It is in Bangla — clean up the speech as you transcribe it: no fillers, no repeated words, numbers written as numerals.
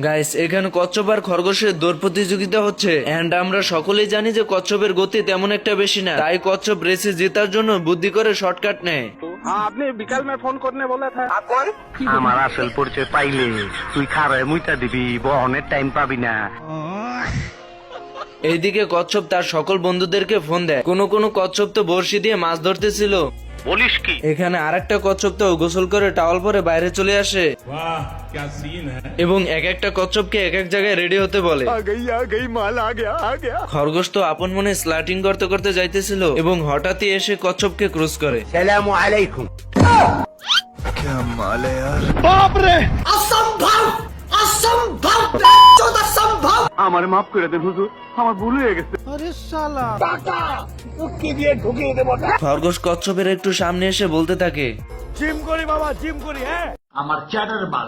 গাইস, এখানে কচ্ছপ আর খরগোশের দৌড় প্রতিযোগিতা হচ্ছে এন্ড আমরা সকলেই জানি যে কচ্ছপের গতি তেমন একটা বেশি না, তাই কচ্ছপ রেসে জেতার জন্য বুদ্ধি করে শর্টকাট নেয়। हाँ आपने विकल में फोन करने बोला था। आप कौन? আমার আসল পরিচয় পাইলে তুই খারায় মুইতা দিবি, বহনের টাইম পাবি না। এইদিকে কচ্ছপ তার সকল বন্ধুদেরকে ফোন দেয়। কোনো কচ্ছপ তো বড়শি দিয়ে মাছ ধরতেছিল। বলিস কি? এখানে আরেকটা কচ্ছপ তো গোসল করে টাওয়াল পরে বাইরে চলে আসে वाह क्या सीन है। এবং এক একটা কচ্ছপকে এক এক জায়গায় রেডি হতে বলে। आ गई माल आ गया। খরগোশ তো আপন মনে স্লাটিং করতে করতে যাইতেছিল এবং হঠাৎই এসে কচ্ছপকে ক্রস করে। সালামু আলাইকুম। আমার মাফ করে দেন হুজুর, আমার ভুল হয়ে গেছে। খরগোশ কচ্ছপের একটু সামনে এসে বলতে থাকে, जिम करी बाबा जिम करी है। আমার চ্যাটার বাল।